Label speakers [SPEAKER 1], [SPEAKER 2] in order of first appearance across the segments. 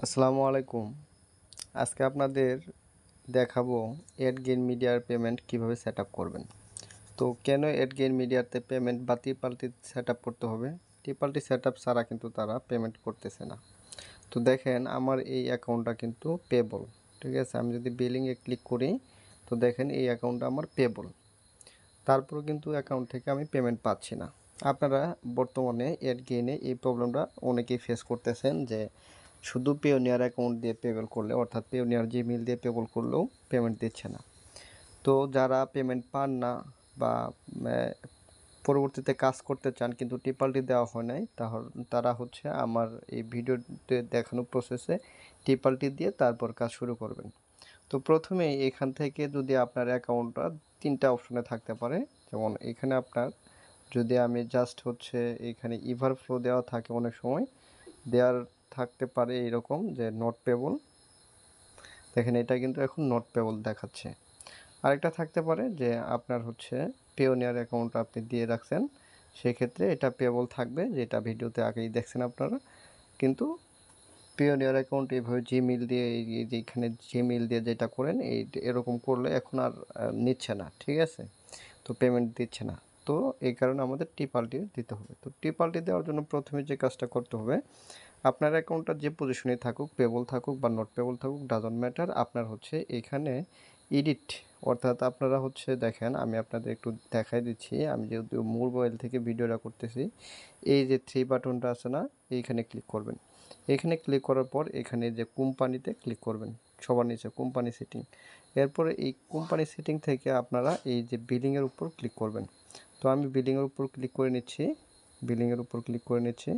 [SPEAKER 1] আসসালামু আলাইকুম। আজকে আপনাদের দেখাবো অ্যাডগেইন মিডিয়ার পেমেন্ট কিভাবে সেটআপ করবেন। তো কেন অ্যাডগেইন মিডিয়াতে পেমেন্ট বা ত্রিপাল্টি সেটআপ করতে হবে? ত্রিপাল্টি সেটআপ ছাড়া কিন্তু তারা পেমেন্ট করতেছে না। তো দেখেন আমার এই অ্যাকাউন্টটা কিন্তু পেবল। ঠিক আছে? আমি যদি বিলিংয়ে ক্লিক করি তো দেখেন এই অ্যাকাউন্টটা আমার পেবল। তারপরেও কিন্তু অ্যাকাউন্ট থেকে আমি পেমেন্ট পাচ্ছি না। আপনারা বর্তমানে অ্যাডগেইনে এই প্রবলেমটা অনেকেই ফেস করতেছেন যে শুধু পেওনিয়ার অ্যাকাউন্ট দিয়ে পেবল করলে অর্থাৎ পেওনিয়ার জিমেইল দিয়ে পেবল করলেও পেমেন্ট দিচ্ছে না। তো যারা পেমেন্ট পান না বা পরবর্তীতে কাজ করতে চান কিন্তু টিপাল্টি দেওয়া হয় নাই তারা হচ্ছে আমার এই ভিডিওতে দেখানো প্রসেসে টিপাল্টি দিয়ে তারপর কাজ শুরু করবেন। তো প্রথমেই এখান থেকে যদি আপনার অ্যাকাউন্টটা ৩টা অপশনে থাকতে পারে, যেমন এখানে আপনার যদি আমি জাস্ট হচ্ছে এখানে ইভারফ্লো দেওয়া থাকে অনেক সময়, দেওয়ার থাকতে পারে এরকম যে নট পেবল। দেখেন এটা কিন্তু এখন নট পেবল দেখাচ্ছে। আরেকটা থাকতে পারে যে আপনার হচ্ছে পেওনিয়ার অ্যাকাউন্ট আপনি দিয়ে রাখছেন, সেক্ষেত্রে এটা পেবল থাকবে, যেটা ভিডিওতে আগেই দেখছেন আপনারা। কিন্তু পেওনিয়ার অ্যাকাউন্ট এইভাবে জিমেইল দিয়ে এই যে এখানে জিমেইল দিয়ে যেটা করেন এরকম করলে এখন আর নিচ্ছে না, ঠিক আছে? তো পেমেন্ট দিচ্ছে না। তো এই কারণে আমাদের টিপাল্টি দিতে হবে। তো টিপাল্টি দেওয়ার জন্য প্রথমে যে কাজটা করতে হবে, আপনার অ্যাকাউন্টটা যে পজিশনে থাকুক, পেবল থাকুক বা নট পেবল থাকুক, ডাজন্ট ম্যাটার, আপনার হচ্ছে এখানে এডিট, অর্থাৎ আপনারা হচ্ছে দেখেন আমি আপনাদের একটু দেখাই দিচ্ছি। আমি যেহেতু মোবাইল থেকে ভিডিওটা করতেছি, এই যে থ্রি বাটনটা আছে না, এইখানে ক্লিক করবেন। এখানে ক্লিক করার পর এখানে যে কোম্পানিতে ক্লিক করবেন, সবার নিচে কোম্পানি সেটিং। এরপরে এই কোম্পানি সেটিং থেকে আপনারা এই যে বিলিংয়ের উপর ক্লিক করবেন। তো আমি বিলিংয়ের উপর ক্লিক করে নিচ্ছি, বিলিংয়ের উপর ক্লিক করে নিচ্ছি।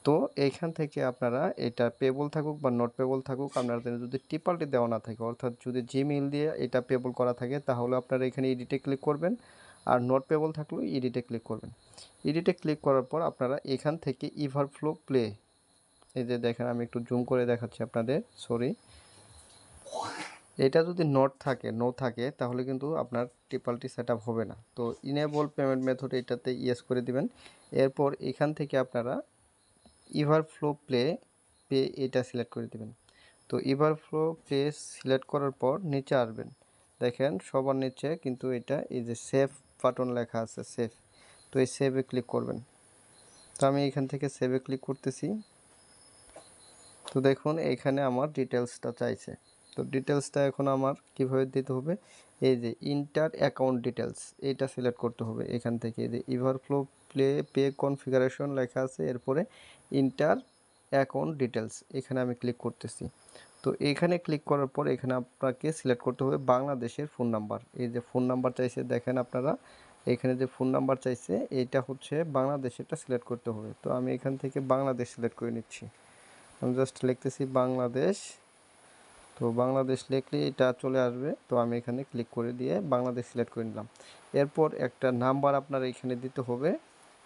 [SPEAKER 1] তো এইখান থেকে আপনারা এটা পেবল থাকুক বা নট পেবল থাকুক, আপনাদের যদি টিপাল্টি দেওয়া না থাকে, অর্থাৎ যদি জিমেইল দিয়ে এটা পেবল করা থাকে, তাহলে আপনারা এখানে এডিটে ক্লিক করবেন। আর নট পেবল থাকলেও এডিটে ক্লিক করবেন। এডিটে ক্লিক করার পর আপনারা এখান থেকে ইভারফ্লো প্লে, এই যে দেখেন আমি একটু জুম করে দেখাচ্ছি আপনাদের, সরি, এটা যদি নো থাকে তাহলে কিন্তু আপনার টিপাল্টি সেটআপ হবে না। তো ইনেবল পেমেন্ট মেথড এটাতে ইয়েস করে দিবেন। এরপর এখান থেকে আপনারা ইভারফ্লো পে এটা সিলেক্ট করে দিবেন। তো ইভারফ্লো পে সিলেক্ট করার পর নিচে আসবেন, দেখেন সবার নিচে কিন্তু এটা এই যে সেভ বাটন লেখা আছে, সেভ। তো এই সেভে ক্লিক করবেন। তো আমি এখান থেকে সেভে ক্লিক করতেছি। তো দেখুন এখানে আমার ডিটেলসটা চাইছে। তো ডিটেলসটা এখন আমার কিভাবে দিতে হবে, এই যে ইন্টার অ্যাকাউন্ট ডিটেলস এটা সিলেক্ট করতে হবে। এখান থেকে এই যে ইভারফ্লো পে কনফিগারেশন লেখা আছে, এরপরে ইন্টার অ্যাকাউন্ট ডিটেলস এখানে আমি ক্লিক করতেছি। তো এখানে ক্লিক করার পর এখানে আপনাকে সিলেক্ট করতে হবে বাংলাদেশের ফোন নাম্বার। এই যে ফোন নাম্বার চাইছে দেখেন আপনারা, এখানে যে ফোন নাম্বার চাইছে এইটা হচ্ছে বাংলাদেশেরটা সিলেক্ট করতে হবে। তো আমি এখান থেকে বাংলাদেশ সিলেক্ট করে নিচ্ছি। আমি জাস্ট লিখতেছি বাংলাদেশ। তো বাংলাদেশ লিখলে এটা চলে আসবে। তো আমি এখানে ক্লিক করে দিয়ে বাংলাদেশ সিলেক্ট করে নিলাম। এরপর একটা নাম্বার আপনার এখানে দিতে হবে।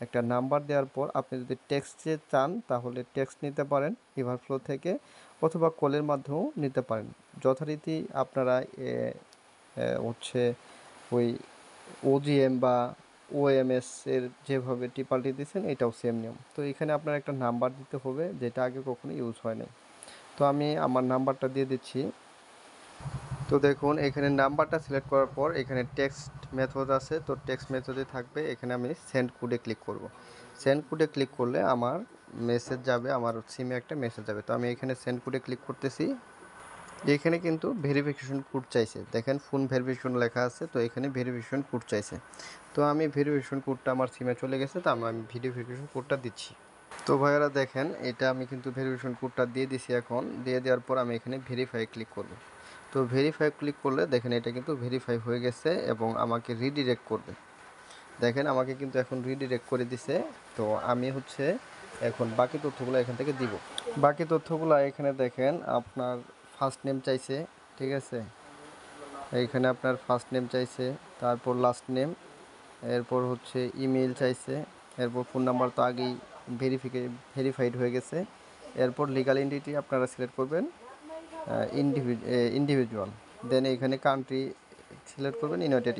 [SPEAKER 1] একটা নাম্বার দেওয়ার পর আপনি যদি টেক্সটে চান তাহলে টেক্সট নিতে পারেন ইভারফ্লো থেকে, অথবা কলের মাধ্যমেও নিতে পারেন। যথারীতি আপনারা হচ্ছে ওই ওজিএম বা ওএমএস এর যেভাবে টিপাল্টি দিচ্ছেন এটাও সেম নিয়ম। তো এখানে আপনার একটা নাম্বার দিতে হবে যেটা আগে কখনো ইউজ হয় নাই। তো আমি আমার নাম্বারটা দিয়ে দিচ্ছি। তো দেখুন এখানে নাম্বারটা সিলেক্ট করার পর এখানে টেক্সট মেথড আছে, তো টেক্সট মেথডে থাকবে। এখানে আমি সেন্ড কোডে ক্লিক করব। সেন্ড কোডে ক্লিক করলে আমার মেসেজ যাবে, আমার সিমে একটা মেসেজ যাবে। তো আমি এখানে সেন্ড কোডে ক্লিক করতেছি। এখানে কিন্তু ভেরিফিকেশন কোড চাইছে, দেখেন ফোন ভেরিফিকেশন লেখা আছে, তো এখানে ভেরিফিকেশন কোড চাইছে। তো আমি ভেরিফিকেশন কোডটা আমার সিমে চলে গেছে, তো আমি ভেরিফিকেশন কোডটা দিচ্ছি। তো ভাইয়ারা দেখেন এটা আমি কিন্তু ভেরিফিকেশন কোডটা দিয়ে দিছি। এখন দিয়ে দেওয়ার পর আমি এখানে ভেরিফাই ক্লিক করব। তো ভেরিফাই ক্লিক করলে দেখেন এটা কিন্তু ভেরিফাই হয়ে গেছে এবং আমাকে রিডিরেক্ট করবে। দেখেন আমাকে কিন্তু এখন রিডিরেক্ট করে দিছে। তো আমি হচ্ছে এখন বাকি তথ্যগুলো এখান থেকে দিব। বাকি তথ্যগুলো এখানে দেখেন আপনার ফার্স্ট নেম চাইছে, ঠিক আছে? এইখানে আপনার ফার্স্ট নেম চাইছে, তারপর লাস্ট নেম, এরপর হচ্ছে ইমেল চাইছে, এরপর ফোন নাম্বার তো আগেই ভেরিফাইড হয়ে গেছে। এরপর লিগাল এন্টিটি আপনারা সিলেক্ট করবেন ইন্ডিভিজুয়াল। দেন এখানে কান্ট্রি সিলেক্ট করবেন ইউনাইটেড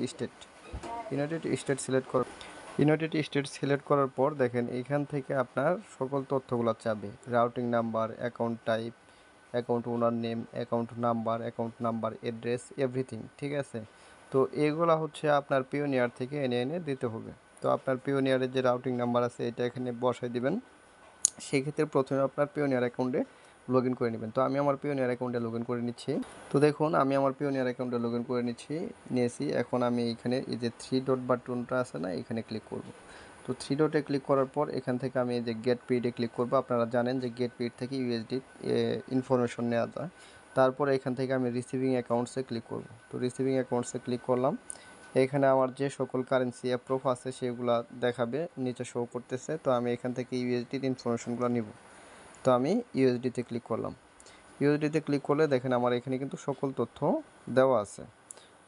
[SPEAKER 1] স্টেট সিলেক্ট করার পর দেখেন এইখান থেকে আপনার সকল তথ্যগুলো চাবে, routing number, account type, account owner name, account number, address, everything, ঠিক আছে। তো এগুলা হচ্ছে আপনার পিওনিয়ার থেকে এনে এনে দিতে হবে। তো আপনার পিওনিয়ারের যে রাউটিং নাম্বার আছে এটা এখানে বসাই দিবেন। সেক্ষেত্রে প্রথমে আপনার পিওনিয়ার অ্যাকাউন্টে লগ ইন করে নেবেন। তো আমি আমার পিওনিয়ার অ্যাকাউন্টে লগ ইন করে নিচ্ছি। তো দেখুন আমি আমার পিওনিয়ার অ্যাকাউন্টে লগ ইন করে নিয়েছি। এখন আমি এখানে এই যে 3 ডট বাটনটা আছে না, এখানে ক্লিক করব। তো 3 ডটে ক্লিক করার পর এখান থেকে আমি এই যে গেট পেইডে ক্লিক করব। আপনারা জানেন যে গেট পেইড থেকে ইউএসডি ইনফরমেশন নেওয়া যায়। তারপরে এখান থেকে আমি রিসিভিং অ্যাকাউন্টসে ক্লিক করব। তো রিসিভিং অ্যাকাউন্টসে ক্লিক করলাম। এখানে আমার যে সকল কারেন্সি অ্যাপ্রুভ আছে সেগুলো দেখাবে, নিচে শো করতেছে। তো আমি এখান থেকে ইউএসডির ইনফরমেশনগুলো নিব। তো আমি ইউএসডিতে ক্লিক করলাম। ইউএসডিতে ক্লিক করলে দেখেন আমার এখানে কিন্তু সকল তথ্য দেওয়া আছে।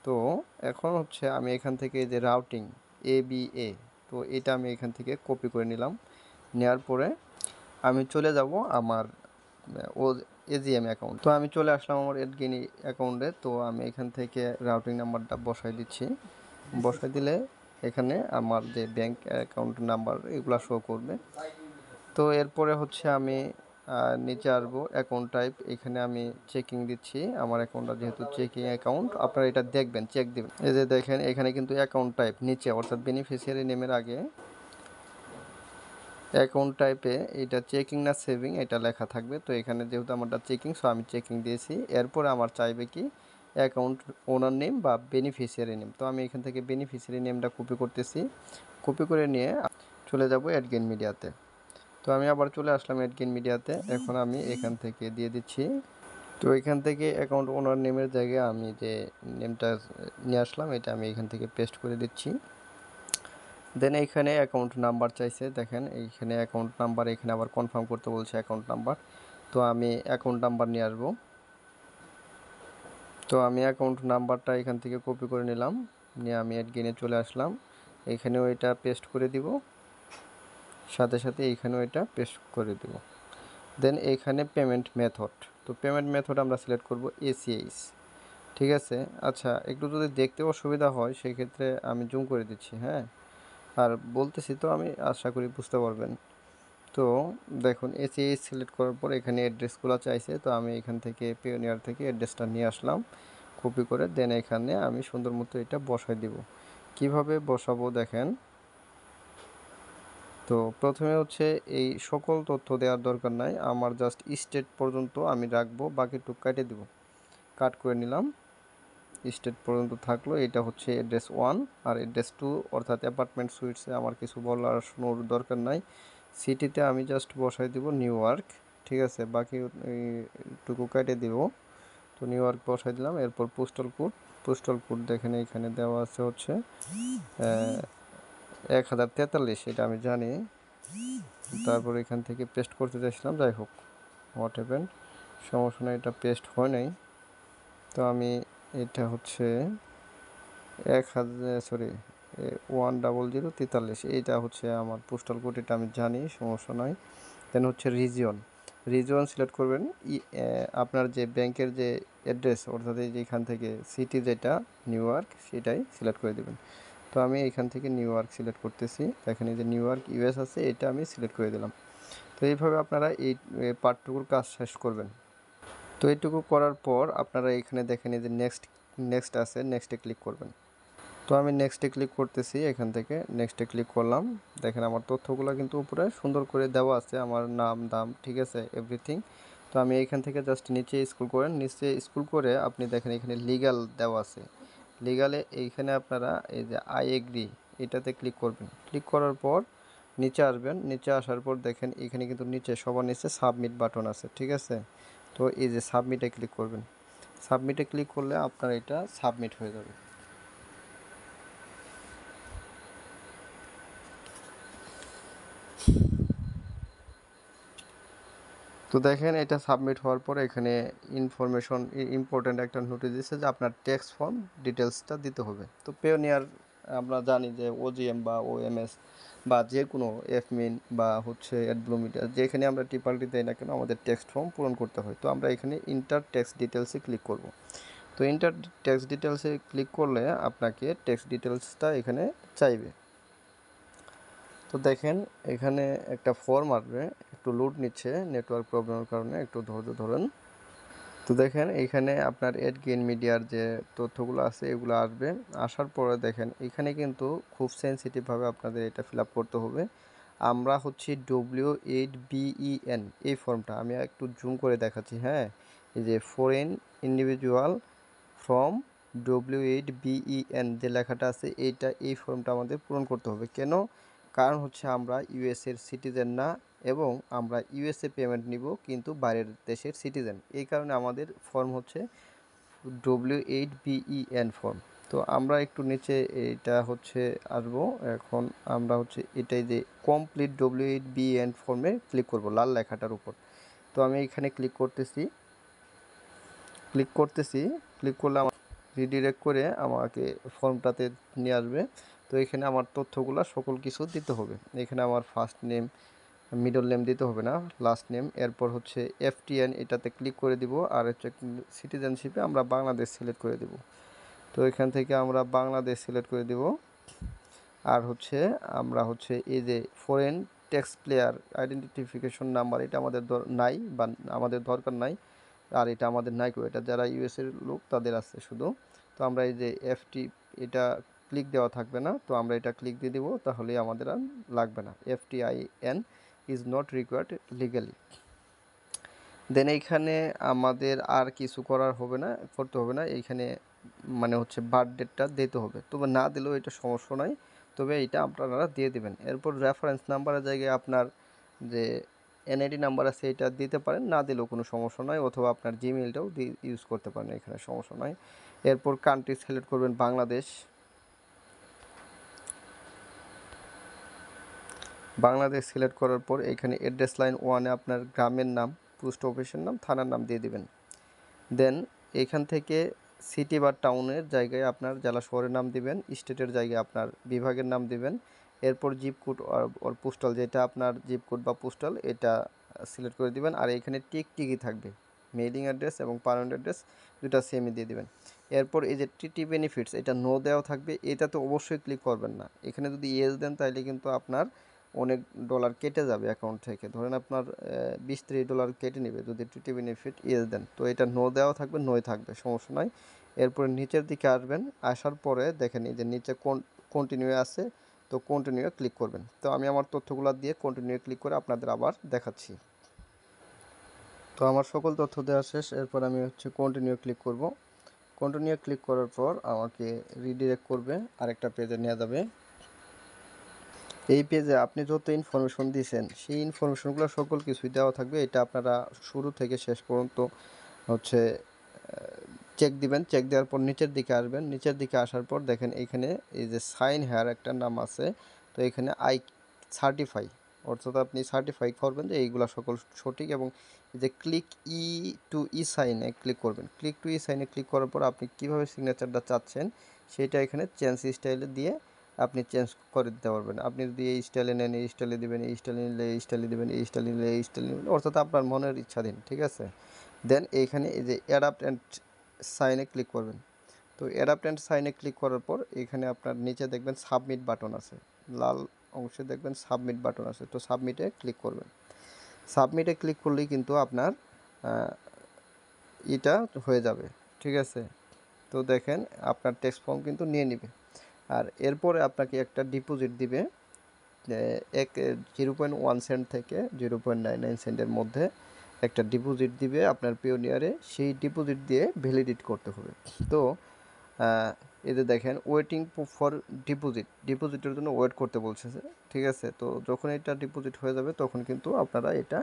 [SPEAKER 1] তো এখন হচ্ছে আমি এখান থেকে যে রাউটিং ABA, তো এটা আমি এখান থেকে কপি করে নিলাম। নেওয়ার পরে আমি চলে যাব আমার ও এজিএম অ্যাকাউন্ট। তো আমি চলে আসলাম আমার এডগিনি অ্যাকাউন্টে। তো আমি এখান থেকে রাউটিং নাম্বারটা বসাই দিচ্ছি। বসাই দিলে এখানে আমার যে ব্যাংক অ্যাকাউন্ট নাম্বার এগুলো শো করবে। তো এরপরে হচ্ছে আমি নিচে আসবো অ্যাকাউন্ট টাইপ, এখানে আমি চেকিং দিচ্ছি। আমার অ্যাকাউন্টটা যেহেতু চেকিং অ্যাকাউন্ট, আপনারা এটা দেখবেন, চেক দিবেন। এই যে দেখেন এখানে কিন্তু অ্যাকাউন্ট টাইপ নিচে, অর্থাৎ বেনিফিশিয়ারি নেমের আগে অ্যাকাউন্ট টাইপে এটা চেকিং না সেভিং এটা লেখা থাকবে। তো এখানে যেহেতু আমারটা চেকিং, সো আমি চেকিং দিয়েছি। এরপরে আমার চাইবে কি অ্যাকাউন্ট ওনার নেম বা বেনিফিশিয়ারি নেম। তো আমি এখান থেকে বেনিফিশিয়ারি নেমটা কপি করতেছি। কপি করে নিয়ে চলে যাব অ্যাডগেইন মিডিয়াতে। তো আমি আবার চলে আসলাম অ্যাডগেইন মিডিয়াতে। এখন আমি এখান থেকে দিয়ে দিচ্ছি। তো এখান থেকে অ্যাকাউন্ট ওনার নেমের জায়গায় আমি যে নেমটা নিয়ে আসলাম এটা আমি এখান থেকে পেস্ট করে দিচ্ছি। দেন এইখানে অ্যাকাউন্ট নাম্বার চাইছে, দেখেন এইখানে অ্যাকাউন্ট নাম্বার, এখানে আবার কনফার্ম করতে বলছে অ্যাকাউন্ট নাম্বার। তো আমি অ্যাকাউন্ট নাম্বার নিয়ে আসবো। তো আমি অ্যাকাউন্ট নাম্বারটা এখান থেকে কপি করে নিলাম, নিয়ে আমি অ্যাডগেইনে চলে আসলাম। এখানেও এটা পেস্ট করে দিব, সাথে সাথে এইখানেও এটা পেস্ট করে দিব। দেন এইখানে পেমেন্ট মেথড, তো পেমেন্ট মেথড আমরা সিলেক্ট করব ACH, ঠিক আছে। আচ্ছা, একটু যদি দেখতে অসুবিধা হয় সেক্ষেত্রে আমি জুম করে দিচ্ছি, হ্যাঁ, আর বলতেছি তো আমি আশা করি বুঝতে পারবেন। তো দেখুন ACH সিলেক্ট করার পর এখানে অ্যাড্রেসগুলো চাইছে। তো আমি এখান থেকে পিওনিয়ার থেকে অ্যাড্রেসটা নিয়ে আসলাম কপি করে। দেন এখানে আমি সুন্দর মতো এটা বসাই দিব। কিভাবে বসাবো দেখেন। তো প্রথমে হচ্ছে এই সকল তথ্য দেওয়ার দরকার নাই, আমার জাস্ট স্টেট পর্যন্ত আমি রাখবো, বাকিটুক কাটে দিব। কাট করে নিলাম, স্টেট পর্যন্ত থাকলো। এটা হচ্ছে অ্যাড্রেস 1 আর অ্যাড্রেস 2, অর্থাৎ অ্যাপার্টমেন্ট সুইটসে আমার কিছু বলার শোনার দরকার নাই। সিটিতে আমি জাস্ট বসাই দিব নিউ ইয়র্ক, ঠিক আছে, বাকি টুকু কেটে দিব। তো নিউ ইয়র্ক বসাই দিলাম। এরপর পোস্টাল কোড দেখেন এখানে দেওয়া আছে হচ্ছে 1043, এটা আমি জানি। তারপর এখান থেকে পেস্ট করতে চাইছিলাম, যাই হোক হোয়াট হ্যাপেন্ড, সমস্যা নেই, এটা পেস্ট হয় নাই। তো আমি এটা হচ্ছে 1043, এইটা হচ্ছে আমার পোস্টাল কোড, এটা আমি জানি, সমস্যা নয়। দেন হচ্ছে রিজিয়ন সিলেক্ট করবেন। আপনার যে ব্যাংকের যে অ্যাড্রেস, অর্থাৎ এই যে এখান থেকে সিটি যেটা নিউ ইয়র্ক সেটাই সিলেক্ট করে দেবেন। তো আমি এখান থেকে নিউ ইয়র্ক সিলেক্ট করতেছি। দেখেন এই যে নিউ ইয়র্ক US আছে, এটা আমি সিলেক্ট করে দিলাম। তো এইভাবে আপনারা এই পার্টটুকুর কাজ শেষ করবেন। তো এইটুকু করার পর আপনারা এখানে দেখেন এই যে নেক্সট আছে, নেক্সটে ক্লিক করবেন। তো আমি নেক্সটে ক্লিক করতেছি, এখান থেকে নেক্সটে ক্লিক করলাম। দেখেন আমার তথ্যগুলো কিন্তু উপরে সুন্দর করে দেওয়া আছে, আমার নাম দাম, ঠিক আছে, এভরিথিং। তো আমি এখান থেকে জাস্ট নিচে স্ক্রল করে আপনি দেখেন এখানে লিগ্যাল দেওয়া আছে। লিগ্যালে এইখানে আপনারা এই যে আই এগ্রি এটাতে ক্লিক করবেন। ক্লিক করার পর নিচে আসবেন, নিচে আসার পর দেখেন এখানে কিন্তু নিচে সবার নিচে সাবমিট বাটন আছে, ঠিক আছে। তো এই যে সাবমিটে ক্লিক করবেন। সাবমিটে ক্লিক করলে আপনার এটা সাবমিট হয়ে যাবে। তো দেখেন এটা সাবমিট হওয়ার পরে এখানে ইনফরমেশন ইম্পর্ট্যান্ট একটা নোটিশ দিচ্ছে যে আপনার ট্যাক্স ফর্ম ডিটেলসটা দিতে হবে। তো পেওনিয়ার আমরা জানি যে OGM বা OMS বা যে কোনো এফমিন বা হচ্ছে অ্যাডব্লুমিটার, যেখানে আমরা টিপালটি দেই না কেন আমাদের ট্যাক্স ফর্ম পূরণ করতে হয়। তো আমরা এখানে ইন্টার ট্যাক্স ডিটেলসে ক্লিক করব। তো ইন্টার ট্যাক্স ডিটেলসে ক্লিক করলে আপনাকে ট্যাক্স ডিটেলসটা এখানে চাইবে। তো দেখেন এখানে একটা ফর্ম আসবে, একটু লোড নিচ্ছে নেটওয়ার্ক প্রবলেমের কারণে, একটু ধৈর্য ধরেন। তো দেখেন এখানে আপনার এড গেইন মিডিয়ার যে তথ্যগুলো আছে এগুলো আসবে। আসার পরে দেখেন এখানে কিন্তু খুব সেন্সিটিভভাবে আপনাদের এটা ফিল আপ করতে হবে। আমরা হচ্ছে W8BEN এই ফর্মটা আমি একটু জুম করে দেখাচ্ছি, হ্যাঁ, এই যে ফরেন ইন্ডিভিজুয়াল ফ্রম W8BEN যে লেখাটা আছে এই ফর্মটা আমাদের পূরণ করতে হবে। কেন? কারণ হচ্ছে আমরা ইউএসের সিটিজেন না এবং আমরা ইউএসএ পেমেন্ট নিব কিন্তু বাইরের দেশের সিটিজেন, এই কারণে আমাদের ফর্ম হচ্ছে W8BEN ফর্ম। তো আমরা একটু নিচে এটা হচ্ছে আসবো। এখন আমরা হচ্ছে এটাই যে কমপ্লিট W8BEN ফর্মে ক্লিক করব লাল লেখাটার উপর। তো আমি এখানে ক্লিক করতেছি, ক্লিক করলে আমার রিডিরেক্ট করে আমাকে ফর্মটাতে নিয়ে আসবে। তো এখানে আমার তথ্যগুলো সকল কিছু দিতে হবে। এখানে আমার ফার্স্ট নেম, মিডল নেম দিতে হবে না, লাস্ট নেম। এরপর হচ্ছে FTN এটাতে ক্লিক করে দিব, আর হচ্ছে সিটিজেনশিপে আমরা বাংলাদেশ সিলেক্ট করে দিব। তো এখান থেকে আমরা বাংলাদেশ সিলেক্ট করে দিব। আর হচ্ছে আমরা হচ্ছে এই যে foreign tax player identification number এটা আমাদের নাই বা আমাদের দরকার নাই, আর এটা আমাদের নাই, এটা যারা ইউএসের লোক তাদের আছে শুধু। তো আমরা এই যে এটা ক্লিক দেওয়া থাকবে না, তো আমরা এটা ক্লিক দিয়ে দিব, তাহলেই আমাদের আর লাগবে না। FTIN is not required legally. Then এইখানে আমাদের আর কিছু করতে হবে না। এইখানে মানে হচ্ছে বার্থ ডেটটা দিতে হবে, তবে না দিলেও এটা সমস্যা নয়, তবে এটা আপনারা দিয়ে দেবেন। এরপর রেফারেন্স নাম্বারের জায়গায় আপনার যে NID নাম্বার আছে এটা দিতে পারেন, না দিলেও কোনো সমস্যা নয়, অথবা আপনার জিমেইলটাও ইউজ করতে পারেন, এখানে সমস্যা নয়। এরপর কান্ট্রি সিলেক্ট করবেন বাংলাদেশ। বাংলাদেশ সিলেক্ট করার পর এখানে অ্যাড্রেস লাইন 1-এ আপনার গ্রামের নাম, পোস্ট অফিসের নাম, থানার নাম দিয়ে দিবেন। দেন এখান থেকে সিটি বা টাউনের জায়গায় আপনার জেলা শহরের নাম দিবেন, স্টেটের জায়গায় আপনার বিভাগের নাম দিবেন। এরপর জিপ কোড আর পোস্টাল, যেটা আপনার জিপ কোড বা পোস্টাল এটা সিলেক্ট করে দিবেন। আর এখানে টিকই থাকবে, মেইলিং অ্যাড্রেস এবং পারেন্ট অ্যাড্রেস দুটা সেমই দিয়ে দিবেন। এরপর এই যে টিটি বেনিফিটস এটা নো দেওয়া থাকবে, এটাতে অবশ্যই ক্লিক করবেন না। এখানে যদি ইয়েস দেন তাহলে কিন্তু আপনার অনেক ডলার কেটে যাবে অ্যাকাউন্ট থেকে, ধরেন আপনার $20-30 কেটে নেবে যদি টিটি বেনিফিট ইয়েস দেন। তো এটা নো দেওয়া থাকবে, নোই থাকবে, সমস্যা নয়। এরপরে নিচের দিকে আসবেন, আসার পরে দেখেন এই যে নিচে কন্টিনিউ আছে, তো কন্টিনিউ ক্লিক করবেন। তো আমি আমার তথ্যগুলো দিয়ে কন্টিনিউ ক্লিক করে আপনাদের আবার দেখাচ্ছি। তো আমার সকল তথ্য দেওয়া শেষ। এরপর আমি হচ্ছে কন্টিনিউ ক্লিক করব। কন্টিনিউ ক্লিক করার পর আমাকে রিডিরেক্ট করবে, আরেকটা পেজে নিয়ে যাবে। এই পেজে আপনি যত ইনফরমেশন দিয়েছেন সেই ইনফরমেশনগুলো সকল কিছুই দেওয়া থাকবে। এটা আপনারা শুরু থেকে শেষ পর্যন্ত হচ্ছে চেক দিবেন। চেক দেওয়ার পর নিচের দিকে আসবেন, নিচের দিকে আসার পর দেখেন এইখানে এই যে সাইন হেয়ার একটা নাম আছে, তো এখানে সার্টিফাই, অর্থাৎ আপনি সার্টিফাই করবেন যে এইগুলা সকল সঠিক। এবং এই যে ক্লিক ই সাইনে ক্লিক করবেন। ক্লিক টু ই সাইনে ক্লিক করার পর আপনি কীভাবে সিগনেচারটা চাচ্ছেন সেটা এখানে চেঞ্জ স্টাইলে দিয়ে আপনি চেঞ্জ করে দিতে পারবেন। আপনি যদি এই স্টাইলে নেন এই স্টাইলে দেবেন, এই স্টাইলে নিলে এই স্টাইলে দেবেন, এই স্টাইলে নিলে এই স্টাইলে নেবেন, অর্থাৎ আপনার মনের ইচ্ছাধীন, ঠিক আছে। দেন এইখানে এই যে অ্যাডাপ্ট অ্যান্ড সাইনে ক্লিক করবেন। তো অ্যাডাপ্ট অ্যান্ড সাইনে ক্লিক করার পর এখানে আপনার নিচে দেখবেন সাবমিট বাটন আছে, লাল অংশে দেখবেন সাবমিট বাটন আছে, তো সাবমিটে ক্লিক করবেন। সাবমিটে ক্লিক করলেই কিন্তু আপনার এটা হয়ে যাবে, ঠিক আছে। তো দেখেন আপনার টেক্সট ফর্ম কিন্তু নিয়ে নেবে। আর এরপরে আপনাকে একটা ডিপোজিট দিবে, 0.1 সেন্ট থেকে 0.99 সেন্টের মধ্যে একটা ডিপোজিট দিবে আপনার পিওনিয়ারে, সেই ডিপোজিট দিয়ে ভ্যালিডেট করতে হবে। তো এই যে দেখেন ওয়েটিং ফর ডিপোজিটের জন্য ওয়েট করতে বলছে, ঠিক আছে। তো যখন এটা ডিপোজিট হয়ে যাবে তখন কিন্তু আপনারা এটা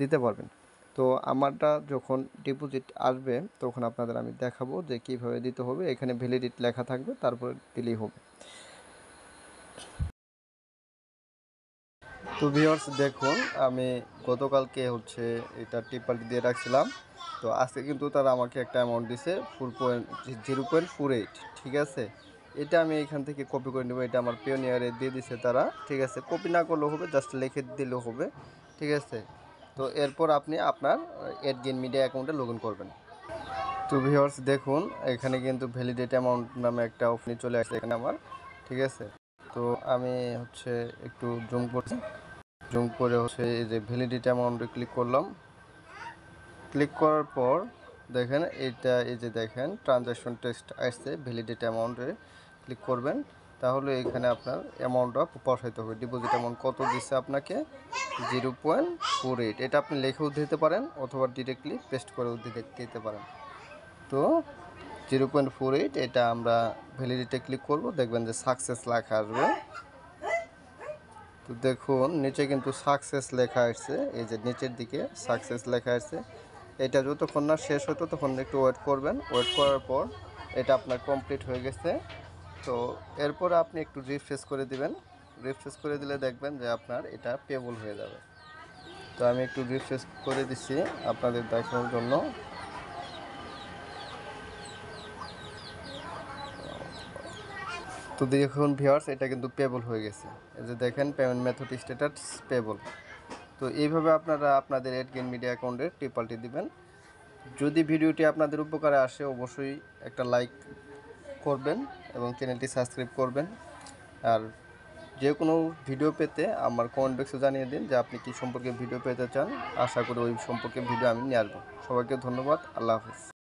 [SPEAKER 1] দিতে পারবেন। তো আমারটা যখন ডিপোজিট আসবে তখন আপনাদের আমি দেখাবো যে কীভাবে দিতে হবে। এখানে ভ্যালিডেট লেখা থাকবে, তারপরে দিলেই হবে। তো ভিউয়ার্স দেখুন, আমি গতকালকে হচ্ছে এটা টিপালটি দিয়ে রাখছিলাম, তো আজকে কিন্তু তারা আমাকে একটা অ্যামাউন্ট দিছে 0.48, ঠিক আছে। এটা আমি এখান থেকে কপি করে নেব, এটা আমার পিওনিয়ারে দিয়ে দিছে তারা, ঠিক আছে। কপি না করলেও হবে, জাস্ট লিখে দিলেও হবে, ঠিক আছে। তো এরপর আপনি আপনার এড গেইন মিডিয়া অ্যাকাউন্টে লগ ইন করবেন। তো ভিউয়ার্স দেখুন, এখানে কিন্তু ভ্যালিডেট অ্যামাউন্ট নামে একটা অপশন চলে আসছে এখানে আমার, ঠিক আছে। তো আমি হচ্ছে একটু জুম করে হচ্ছে এই যে ভ্যালিডিটি অ্যামাউন্টে ক্লিক করলাম। ক্লিক করার পর দেখেন এটা, এই যে দেখেন ট্রানজ্যাকশন টেক্সট আসছে, ভ্যালিডেট অ্যামাউন্টে ক্লিক করবেন, তাহলে এখানে আপনার অ্যামাউন্টটা বসাইতে হবে। ডিপোজিট অ্যামাউন্ট কত দিচ্ছে আপনাকে, 0.48। এটা আপনি লিখেও দিতে পারেন অথবা ডিরেক্টলি পেস্ট করেও দিতে পারেন। তো 0.48, এটা আমরা ভ্যালিডিটিতে ক্লিক করব, দেখবেন যে সাকসেস লেখা আসবে। তো দেখুন নিচে কিন্তু সাকসেস লেখা আসছে, এই যে নিচের দিকে সাকসেস লেখা আসছে। এটা যতক্ষণ না শেষ হতো তখন একটু ওয়েট করবেন। ওয়েট করার পর এটা আপনার কমপ্লিট হয়ে গেছে। তো এরপর আপনি একটু রিফ্রেশ করে দিবেন। রিফ্রেশ করে দিলে দেখবেন যে আপনার এটা পেবল হয়ে যাবে। তো আমি একটু রিফ্রেশ করে দিচ্ছি আপনাদের দেখানোর জন্য। তো দেখুন ভিউয়ার্স, এটা কিন্তু পেবল হয়ে গেছে। এই যে দেখেন পেমেন্ট মেথড স্ট্যাটাস পেবল। তো এইভাবে আপনারা আপনাদের এডগেইন মিডিয়া অ্যাকাউন্টে টিপালটি দিবেন। যদি ভিডিওটি আপনাদের উপকারে আসে অবশ্যই একটা লাইক করবেন এবং চ্যানেলটি সাবস্ক্রাইব করবেন। আর যে কোনো ভিডিও পেতে আমার কমেন্ট বক্সে জানিয়ে দিন যে আপনি কী সম্পর্কে ভিডিও পেতে চান। আশা করি ওই সম্পর্কে ভিডিও আমি নিয়ে আসবো। সবাইকে ধন্যবাদ। আল্লাহ হাফেজ।